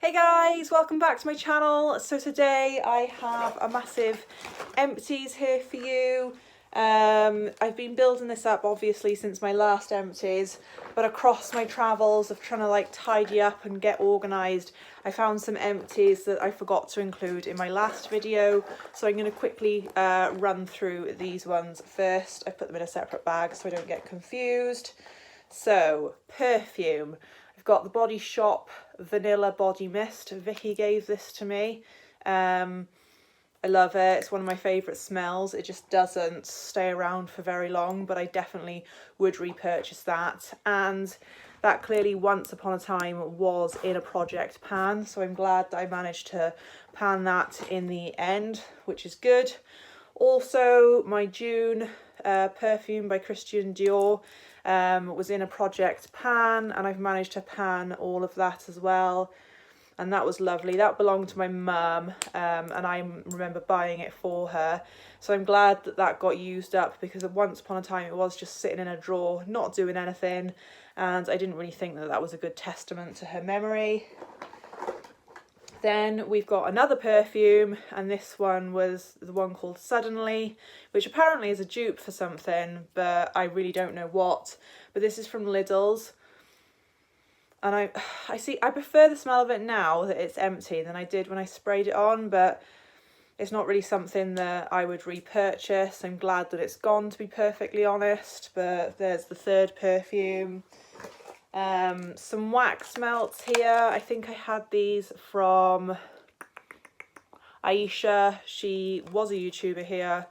Hey guys, welcome back to my channel. So today I have a massive Empties here for you. I've been building this up obviously since my last Empties, but across my travels of trying to like tidy up and get organised, I found some Empties that I forgot to include in my last video. So I'm going to quickly run through these ones first. I put them in a separate bag so I don't get confused. So, perfume. I've got the Body Shop Vanilla Body Mist. Vicky gave this to me. I love it. It's one of my favourite smells. It just doesn't stay around for very long, but I definitely would repurchase that. And that clearly once upon a time was in a project pan, so I'm glad that I managed to pan that in the end, which is good. Also, my June perfume by Christian Dior was in a project pan, and I've managed to pan all of that as well, and that was lovely. That belonged to my mum, and I remember buying it for her, so I'm glad that that got used up, because once upon a time it was just sitting in a drawer not doing anything, and I didn't really think that that was a good testament to her memory. Then we've got another perfume, and this one was the one called Suddenly, which apparently is a dupe for something, but I really don't know what. But this is from Lidl's, and I prefer the smell of it now that it's empty than I did when I sprayed it on, but it's not really something that I would repurchase. I'm glad that it's gone, to be perfectly honest. But there's the third perfume. Some wax melts here. I think I had these from Aisha. She was a YouTuber here,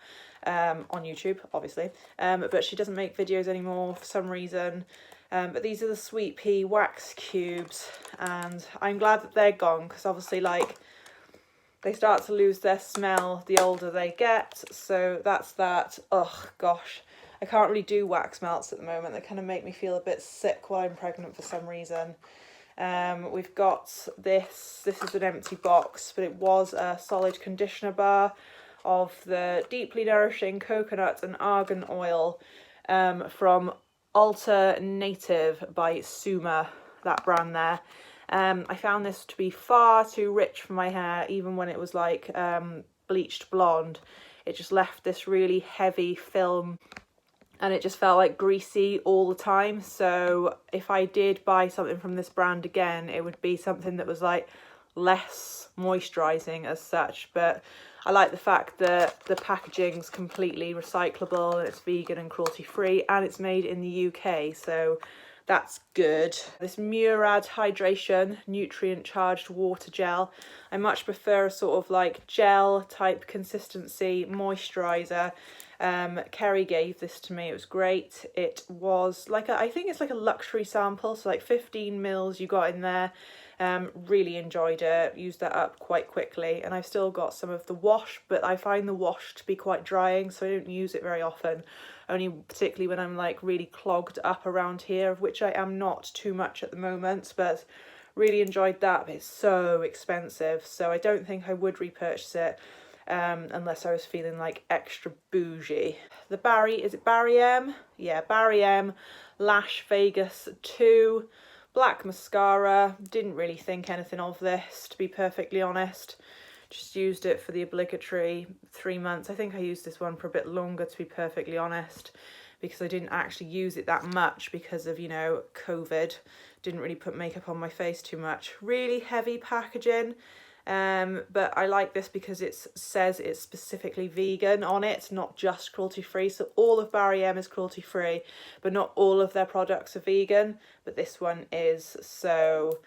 on YouTube obviously, but she doesn't make videos anymore for some reason. But these are the Sweet Pea Wax Cubes, and I'm glad that they're gone, because obviously like they start to lose their smell the older they get, so that's that. Oh gosh, I can't really do wax melts at the moment. They kind of make me feel a bit sick while I'm pregnant for some reason. We've got this. This is an empty box, but it was a solid conditioner bar of the Deeply Nourishing Coconut and Argan Oil from Alternative by Suma, that brand there. I found this to be far too rich for my hair, even when it was like bleached blonde. It just left this really heavy film, and it just felt like greasy all the time. So if I did buy something from this brand again, it would be something that was like less moisturising as such. But I like the fact that the packaging's completely recyclable, and it's vegan and cruelty free, and it's made in the UK, so that's good. This Murad Hydration Nutrient Charged Water Gel. I much prefer a sort of like gel type consistency moisturiser. Kerry gave this to me. It was great. It was like I think it's like a luxury sample, so like 15 mils you got in there. Really enjoyed it. Used that up quite quickly, and I've still got some of the wash, but I find the wash to be quite drying, so I don't use it very often. Only particularly when I'm like really clogged up around here, of which I am not too much at the moment, but really enjoyed that. But it's so expensive, so I don't think I would repurchase it unless I was feeling like extra bougie. The is it Barry M? Yeah, Barry M Lash Vegas 2 black mascara. Didn't really think anything of this, to be perfectly honest. Just used it for the obligatory 3 months. I think I used this one for a bit longer, to be perfectly honest, because I didn't actually use it that much because of, you know, COVID. Didn't really put makeup on my face too much. Really heavy packaging. But I like this because it says it's specifically vegan on it, not just cruelty free. So all of Barry M is cruelty free, but not all of their products are vegan, but this one is. So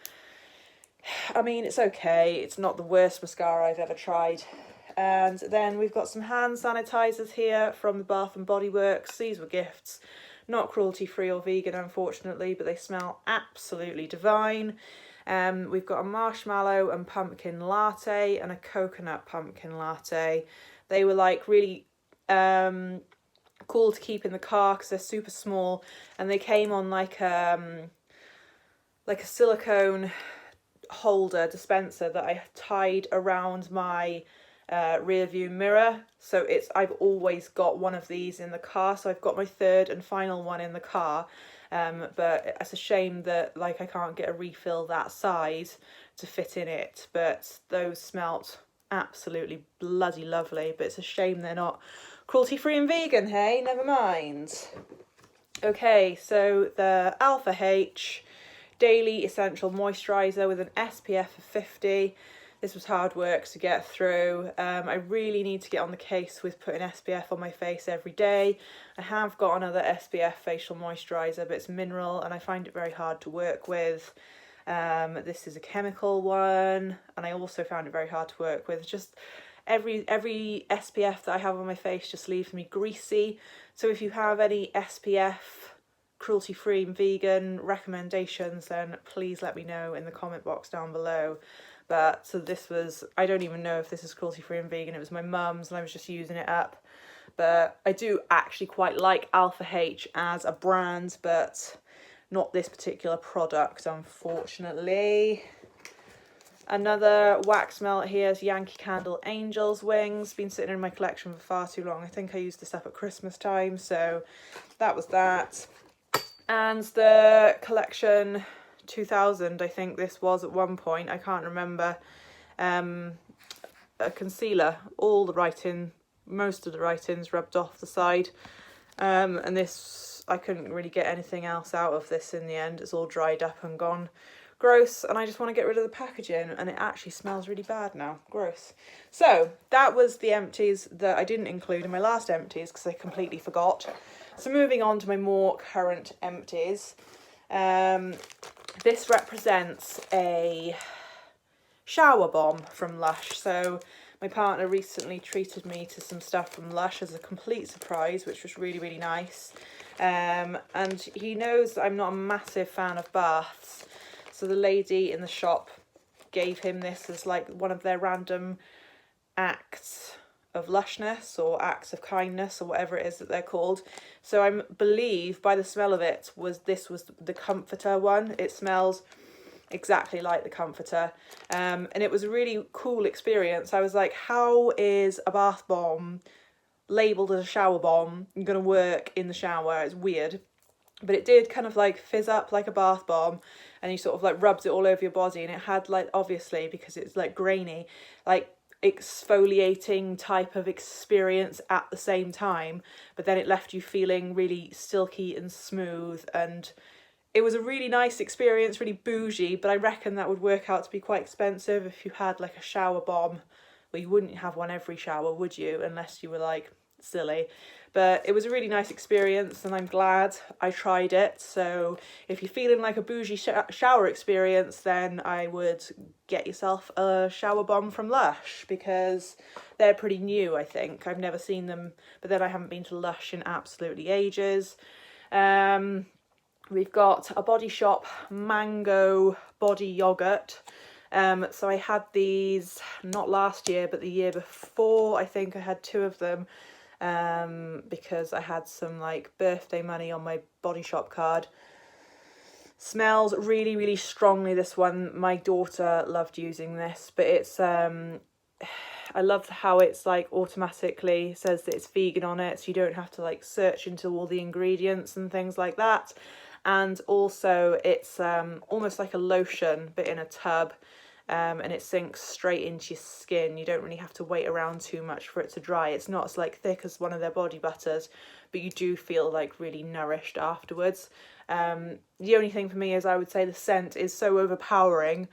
I mean, it's okay. It's not the worst mascara I've ever tried. And then we've got some hand sanitizers here from the Bath and Body Works. These were gifts. Not cruelty free or vegan, unfortunately, but they smell absolutely divine. We've got a marshmallow and pumpkin latte and a coconut pumpkin latte. They were like really cool to keep in the car because they're super small, and they came on like a silicone holder dispenser that I tied around my rear view mirror. So I've always got one of these in the car, so I've got my third and final one in the car, but it's a shame that like I can't get a refill that size to fit in it, but those smelt absolutely bloody lovely. But it's a shame they're not cruelty free and vegan. Hey, never mind. Okay, so the Alpha H Daily Essential Moisturiser with an SPF of 50. This was hard work to get through. I really need to get on the case with putting SPF on my face every day. I have got another SPF facial moisturiser, but it's mineral and I find it very hard to work with. This is a chemical one, and I also found it very hard to work with. Just every SPF that I have on my face just leaves me greasy. So if you have any SPF cruelty-free and vegan recommendations, then please let me know in the comment box down below. But so this was, I don't even know if this is cruelty-free and vegan. It was my mum's and I was just using it up. But I do actually quite like Alpha H as a brand, but not this particular product, unfortunately. Another wax melt here is Yankee Candle Angel's Wings. Been sitting in my collection for far too long. I think I used this up at Christmas time, so that was that. And the collection 2000, I think this was at one point, I can't remember, a concealer. All the writing, most of the writings rubbed off the side, and this, I couldn't really get anything else out of this in the end. It's all dried up and gone. Gross, and I just want to get rid of the packaging, and it actually smells really bad now. Gross. So that was the empties that I didn't include in my last empties because I completely forgot. So moving on to my more current empties. This represents a shower bomb from Lush. So my partner recently treated me to some stuff from Lush as a complete surprise, which was really, really nice. And he knows that I'm not a massive fan of baths. So the lady in the shop gave him this as like one of their random acts of lushness or acts of kindness or whatever it is that they're called. So I believe by the smell of it this was the comforter one. It smells exactly like the comforter, and it was a really cool experience. I was like, how is a bath bomb labelled as a shower bomb gonna work in the shower? It's weird. But it did kind of like fizz up like a bath bomb, and you sort of like rubbed it all over your body, and it had like, obviously because it's like grainy, like exfoliating type of experience at the same time, but then it left you feeling really silky and smooth, and it was a really nice experience, really bougie. But I reckon that would work out to be quite expensive if you had like a shower bomb. Well, you wouldn't have one every shower, would you, unless you were like silly. But it was a really nice experience, and I'm glad I tried it. So if you're feeling like a bougie shower experience, then I would get yourself a shower bomb from Lush, because they're pretty new, I think. I've never seen them, but then I haven't been to Lush in absolutely ages. We've got a Body Shop mango body yogurt. So I had these not last year, but the year before. I think I had 2 of them. Because I had some like birthday money on my Body Shop card. Smells really, really strongly, this one. My daughter loved using this, but it's I love how it's like automatically says that it's vegan on it, so you don't have to like search into all the ingredients and things like that. And also it's almost like a lotion but in a tub. And it sinks straight into your skin. You don't really have to wait around too much for it to dry. It's not as like thick as one of their body butters, but you do feel like really nourished afterwards. The only thing for me is I would say the scent is so overpowering.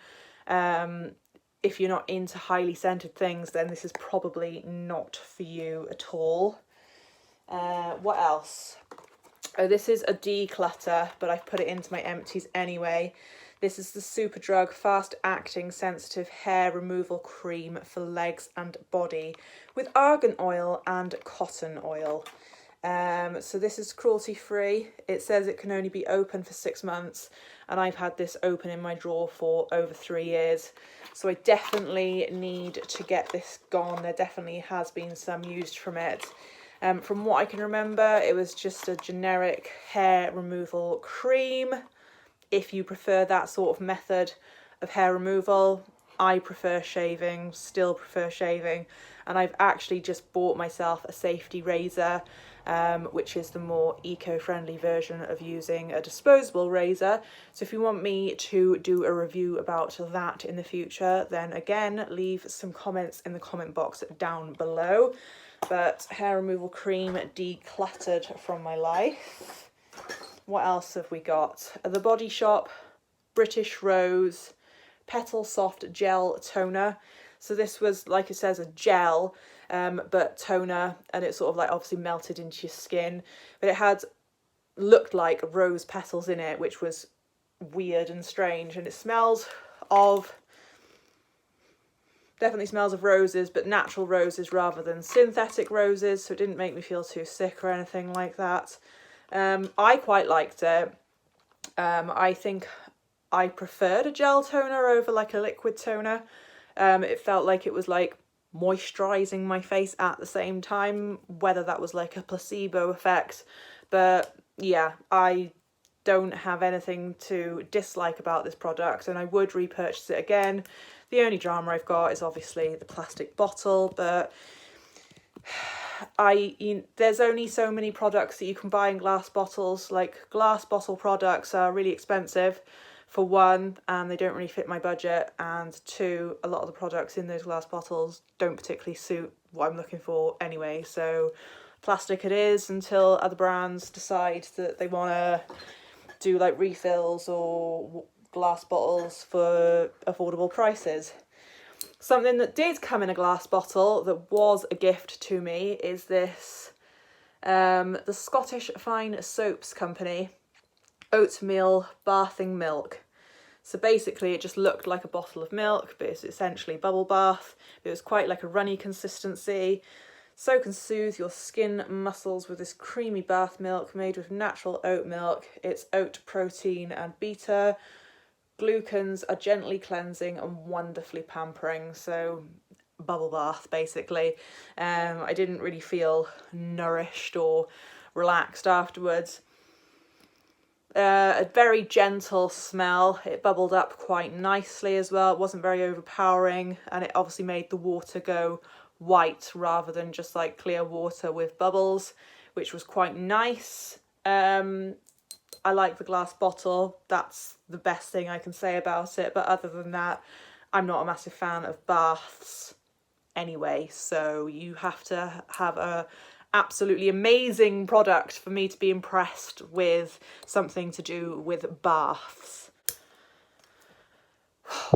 If you're not into highly scented things, then this is probably not for you at all. What else? Oh, this is a declutter, but I've put it into my empties anyway. This is the Superdrug Fast Acting Sensitive Hair Removal Cream for legs and body with argan oil and cotton oil. So this is cruelty free. It says it can only be open for 6 months, and I've had this open in my drawer for over 3 years. So I definitely need to get this gone. There definitely has been some used from it. From what I can remember, it was just a generic hair removal cream. If you prefer that sort of method of hair removal, I prefer shaving, still prefer shaving. And I've actually just bought myself a safety razor which is the more eco-friendly version of using a disposable razor. So if you want me to do a review about that in the future, then again, leave some comments in the comment box down below. But hair removal cream decluttered from my life. What else have we got? The Body Shop British Rose Petal Soft Gel Toner. So this was, like it says, a gel, but toner, and it sort of like obviously melted into your skin. But it had looked like rose petals in it, which was weird and strange. And it smells of, definitely smells of roses, but natural roses rather than synthetic roses. So it didn't make me feel too sick or anything like that. I quite liked it. I think I preferred a gel toner over like a liquid toner. It felt like it was like moisturising my face at the same time, whether that was like a placebo effect. But yeah, I don't have anything to dislike about this product, and I would repurchase it again. The only drama I've got is obviously the plastic bottle, but there's only so many products that you can buy in glass bottles. Like, glass bottle products are really expensive, for one, and they don't really fit my budget, and two, a lot of the products in those glass bottles don't particularly suit what I'm looking for anyway. So plastic it is until other brands decide that they want to do like refills or glass bottles for affordable prices. Something that did come in a glass bottle that was a gift to me is this, the Scottish Fine Soaps Company Oatmeal Bathing Milk. So basically it just looked like a bottle of milk, but it's essentially bubble bath. It was quite like a runny consistency. Soak and soothe your skin muscles with this creamy bath milk made with natural oat milk. It's oat protein and beta. Glucans are gently cleansing and wonderfully pampering. So bubble bath basically. I didn't really feel nourished or relaxed afterwards. A very gentle smell. It bubbled up quite nicely as well. It wasn't very overpowering, and it obviously made the water go white rather than just like clear water with bubbles, which was quite nice. I like the glass bottle. That's the best thing I can say about it. But other than that, I'm not a massive fan of baths anyway. So you have to have a absolutely amazing product for me to be impressed with something to do with baths.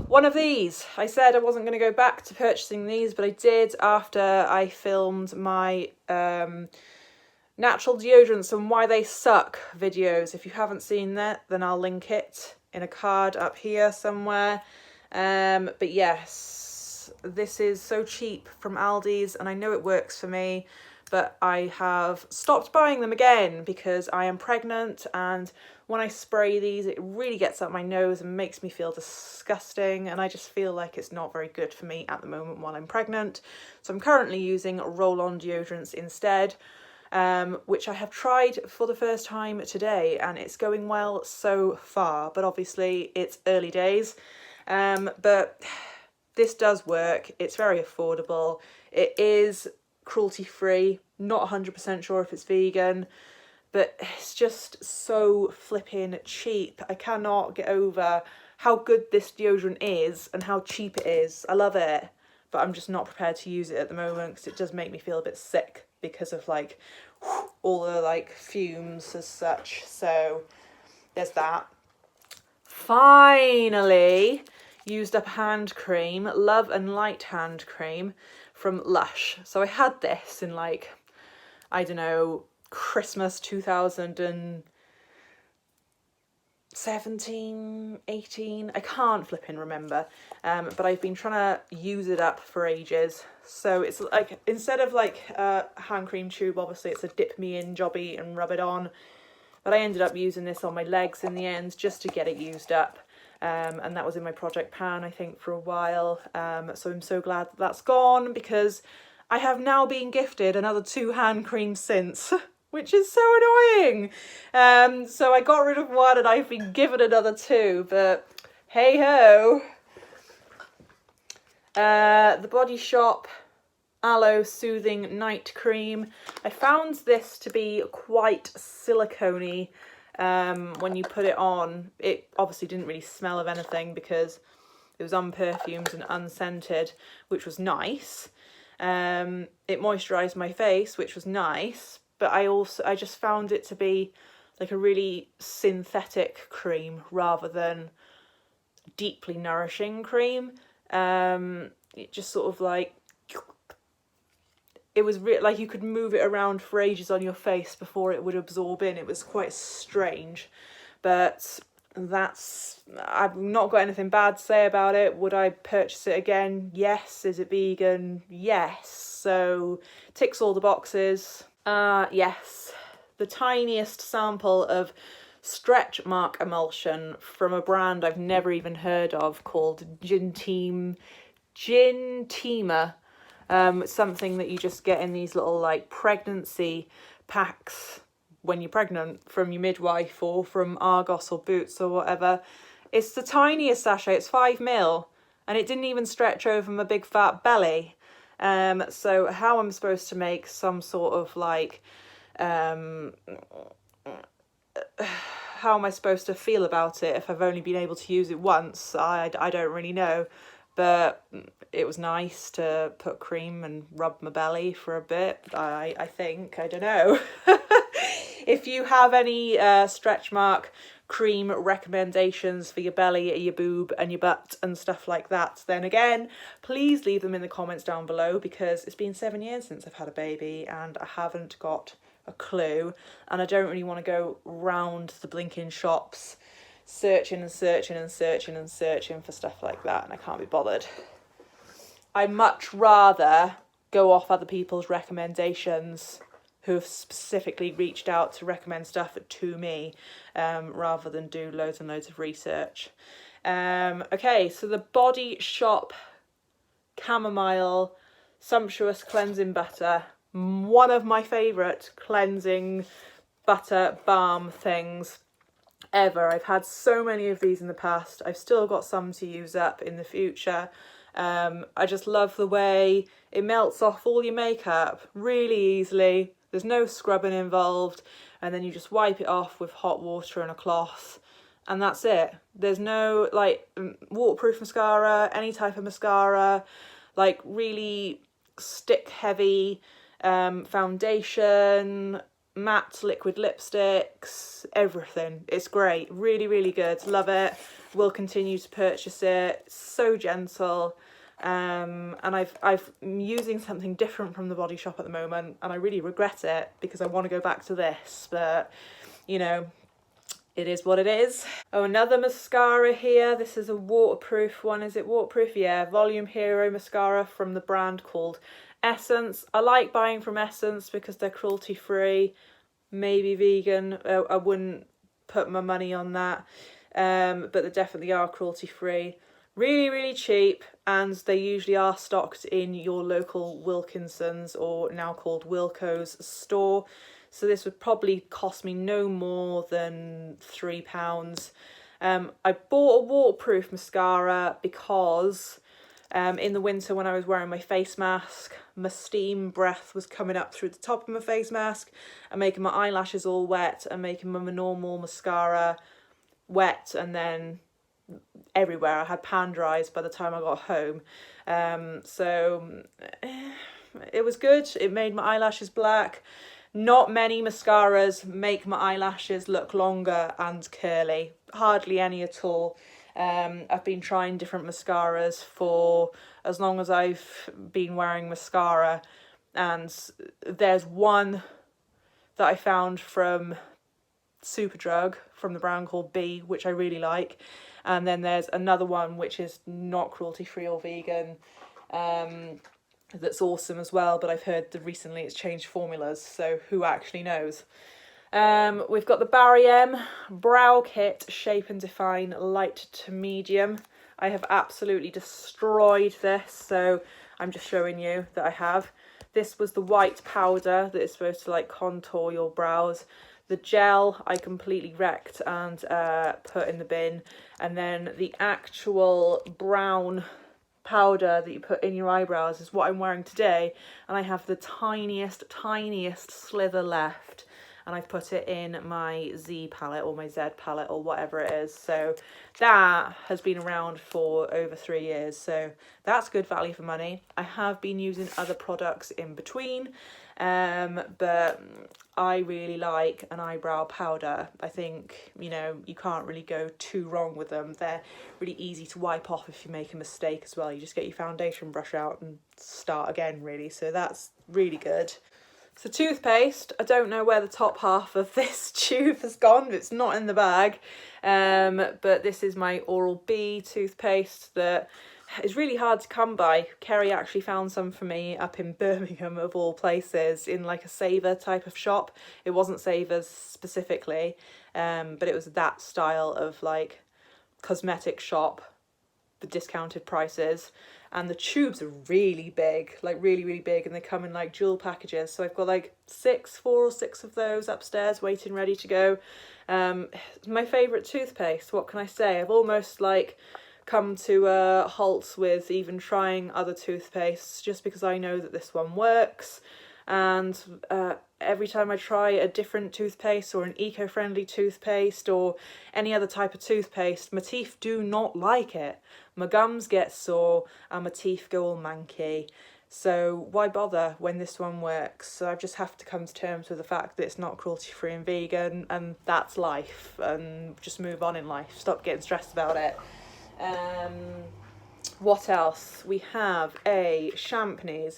One of these. I said I wasn't going to go back to purchasing these, but I did after I filmed my natural deodorants and why they suck videos. If you haven't seen that, then I'll link it in a card up here somewhere. But yes, this is so cheap from Aldi's, and I know it works for me, but I have stopped buying them again because I am pregnant, and when I spray these it really gets up my nose and makes me feel disgusting, and I just feel like it's not very good for me at the moment while I'm pregnant. So I'm currently using roll-on deodorants instead, which I have tried for the first time today, and it's going well so far, but obviously it's early days. But this does work. It's very affordable. It is cruelty-free, not 100% sure if it's vegan, but it's just so flipping cheap. I cannot get over how good this deodorant is and how cheap it is. I love it, but I'm just not prepared to use it at the moment because it does make me feel a bit sick because of like all the like fumes as such. So there's that. Finally, used up hand cream, Love and Light hand cream from Lush. So I had this in like, I don't know, Christmas 2017, 18, I can't flipping remember, but I've been trying to use it up for ages. So it's like, instead of like a hand cream tube, obviously it's a dip me in jobby and rub it on, but I ended up using this on my legs in the end just to get it used up. And that was in my project pan, I think, for a while. So I'm so glad that that's gone, because I have now been gifted another 2 hand creams since, which is so annoying. So I got rid of one and I've been given another 2, but hey ho. The Body Shop Aloe Soothing Night Cream. I found this to be quite silicone-y. When you put it on. It obviously didn't really smell of anything because it was unperfumed and unscented, which was nice. It moisturised my face, which was nice, but I just found it to be like a really synthetic cream rather than deeply nourishing cream. It just sort of like, it was like you could move it around for ages on your face before it would absorb in. It was quite strange, but I've not got anything bad to say about it. Would I purchase it again? Yes. Is it vegan? Yes. So ticks all the boxes. Yes. The tiniest sample of stretch mark emulsion from a brand I've never even heard of called Gintima. Something that you just get in these little like pregnancy packs when you're pregnant from your midwife or from Argos or Boots or whatever. It's the tiniest sachet, it's 5ml, and it didn't even stretch over my big fat belly. So how I'm supposed to make some sort of like, how am I supposed to feel about it if I've only been able to use it once? I don't really know. But it was nice to put cream and rub my belly for a bit, I think. I don't know. If you have any stretch mark cream recommendations for your belly, your boob and your butt and stuff like that, then again, please leave them in the comments down below, because it's been 7 years since I've had a baby and I haven't got a clue, and I don't really want to go round the blinking shops searching and searching and searching and searching for stuff like that, and I can't be bothered. I'd much rather go off other people's recommendations who have specifically reached out to recommend stuff to me, rather than do loads and loads of research. Okay, so the Body Shop Chamomile Sumptuous Cleansing Butter, one of my favourite cleansing butter balm things ever. I've had so many of these in the past. I've still got some to use up in the future. I just love the way it melts off all your makeup really easily. There's no scrubbing involved, and then you just wipe it off with hot water and a cloth, and that's it. There's no like waterproof mascara, any type of mascara, like really stick heavy foundation, matte liquid lipsticks, everything. It's great, really, really good. Love it. Will continue to purchase it. It's so gentle. And I'm using something different from the Body Shop at the moment, and I really regret it because I want to go back to this, but you know, it is what it is. Oh, another mascara here. This is a waterproof one. Is it waterproof? Yeah, Volume Hero mascara from the brand called Essence. I like buying from Essence because they're cruelty free, maybe vegan. I wouldn't put my money on that, but they definitely are cruelty free. Really, really cheap, and they usually are stocked in your local Wilkinson's, or now called Wilko's, store. So this would probably cost me no more than £3. I bought a waterproof mascara because in the winter when I was wearing my face mask, my steam breath was coming up through the top of my face mask and making my eyelashes all wet and making my normal mascara wet, and then everywhere. I had pan dries by the time I got home. So it was good. It made my eyelashes black. Not many mascaras make my eyelashes look longer and curly. Hardly any at all. I've been trying different mascaras for as long as I've been wearing mascara, and there's one that I found from Superdrug from the brand called B, which I really like, and then there's another one which is not cruelty free or vegan, that's awesome as well, but I've heard that recently it's changed formulas, so who actually knows. We've got the Barry M Brow Kit Shape and Define Light to Medium. I have absolutely destroyed this, so I'm just showing you that I have. This was the white powder that is supposed to like contour your brows. The gel I completely wrecked and put in the bin, and then the actual brown powder that you put in your eyebrows is what I'm wearing today, and I have the tiniest slither left, and I've put it in my Z palette or my Z palette or whatever it is. So that has been around for over 3 years, so that's good value for money. I have been using other products in between, but I really like an eyebrow powder. I think, you know, you can't really go too wrong with them. They're really easy to wipe off if you make a mistake as well. You just get your foundation brush out and start again, really. So that's really good. So toothpaste, I don't know where the top half of this tube has gone. It's not in the bag. But this is my Oral-B toothpaste that is really hard to come by. Kerry actually found some for me up in Birmingham, of all places, in like a Saver type of shop. It wasn't Savers specifically, but it was that style of like cosmetic shop, the discounted prices. And the tubes are really big, like really big, and they come in like dual packages. So I've got like 4 or 6 of those upstairs waiting ready to go. It's my favourite toothpaste, what can I say? I've almost like come to a halt with even trying other toothpastes just because I know that this one works. And every time I try a different toothpaste or an eco-friendly toothpaste or any other type of toothpaste, my teeth do not like it. My gums get sore and my teeth go all manky. So why bother when this one works? So I just have to come to terms with the fact that it's not cruelty-free and vegan, and that's life, and just move on in life. Stop getting stressed about it. What else? We have a Chamomile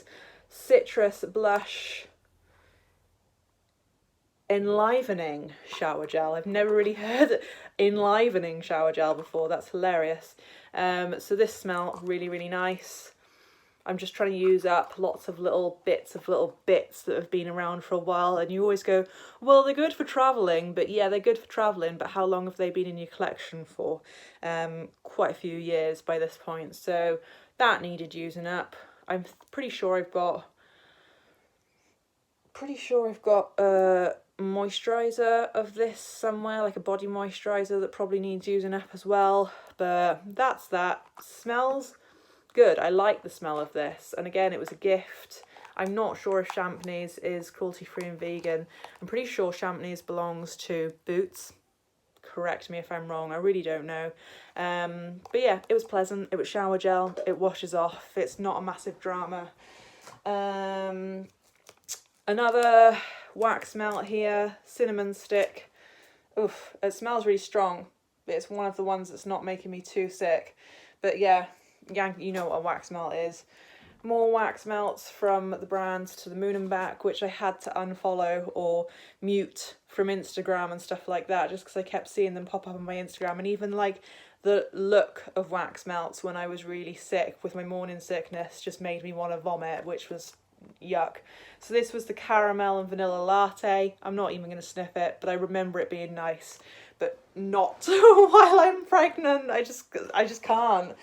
Citrus Blush Enlivening Shower Gel. I've never really heard enlivening shower gel before. That's hilarious. So this smells really nice. I'm just trying to use up lots of little bits that have been around for a while, and you always go, well, they're good for travelling, but yeah, they're good for travelling, but how long have they been in your collection for? Quite a few years by this point, so that needed using up. I'm pretty sure I've got a moisturiser of this somewhere, like a body moisturiser that probably needs using up as well, but that's that. Smells good. I like the smell of this, and again, it was a gift. I'm not sure if Chamomile is cruelty-free and vegan. I'm pretty sure Chamomile belongs to Boots. Correct me if I'm wrong, I really don't know. But yeah, it was pleasant. It was shower gel, it washes off, it's not a massive drama. Another wax melt here, cinnamon stick. Oof, it smells really strong. It's one of the ones that's not making me too sick. But yeah, Yankee, you know what a wax melt is. More wax melts from the brand To the Moon and Back, which I had to unfollow or mute from Instagram and stuff like that, just because I kept seeing them pop up on my Instagram. And even like the look of wax melts when I was really sick with my morning sickness just made me want to vomit, which was yuck. So this was the caramel and vanilla latte. I'm not even going to sniff it, but I remember it being nice, but not while I'm pregnant. I just can't.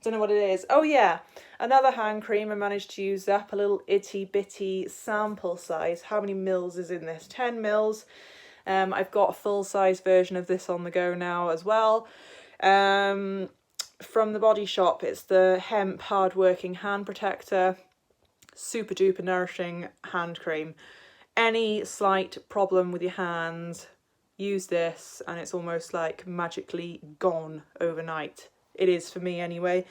Don't know what it is. Oh yeah, another hand cream I managed to use up, a little itty bitty sample size. How many mils is in this? 10 mils. I've got a full size version of this on the go now as well. From the Body Shop, it's the Hemp Hard Working Hand Protector. Super duper nourishing hand cream. Any slight problem with your hands, use this and it's almost like magically gone overnight. It is for me anyway,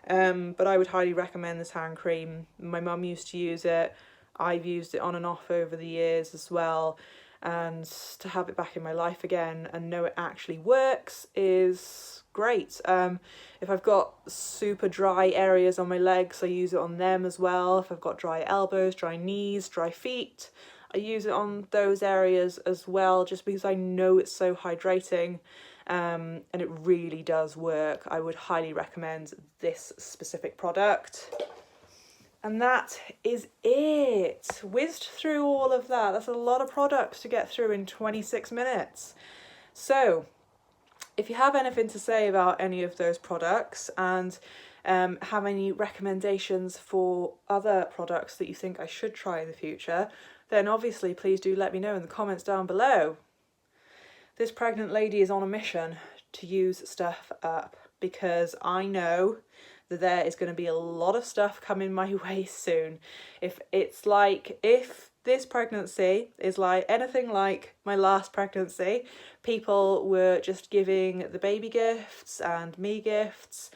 but I would highly recommend this hand cream. My mum used to use it. I've used it on and off over the years as well, and to have it back in my life again and know it actually works is great. If I've got super dry areas on my legs, I use it on them as well. If I've got dry elbows, dry knees, dry feet, I use it on those areas as well, just because I know it's so hydrating. And it really does work. I would highly recommend this specific product. And that is it. Whizzed through all of that. That's a lot of products to get through in 26 minutes. So if you have anything to say about any of those products and have any recommendations for other products that you think I should try in the future, then obviously please do let me know in the comments down below. This pregnant lady is on a mission to use stuff up because I know that there is going to be a lot of stuff coming my way soon. If this pregnancy is like anything like my last pregnancy, people were just giving the baby gifts and me gifts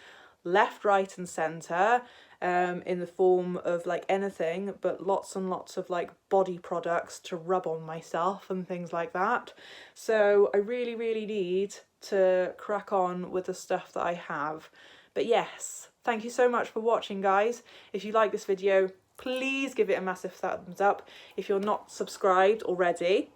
left, right and centre, in the form of like anything but lots and lots of like body products to rub on myself and things like that. So I really need to crack on with the stuff that I have. But yes, thank you so much for watching, guys. If you like this video, please give it a massive thumbs up. If you're not subscribed already,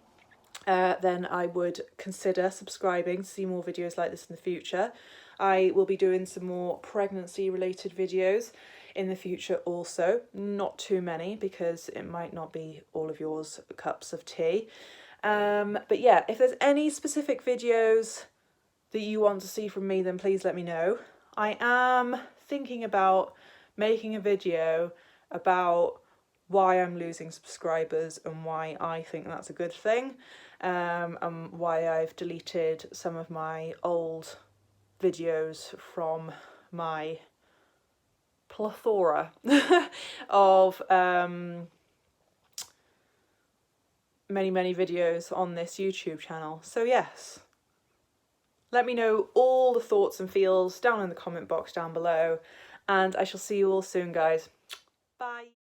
then I would consider subscribing to see more videos like this in the future. I will be doing some more pregnancy related videos in the future also. Not too many because it might not be all of yours cups of tea. But yeah, if there's any specific videos that you want to see from me, then please let me know. I am thinking about making a video about why I'm losing subscribers and why I think that's a good thing, and why I've deleted some of my old videos from my plethora of many videos on this YouTube channel. So yes, let me know all the thoughts and feels down in the comment box down below, and I shall see you all soon, guys. Bye.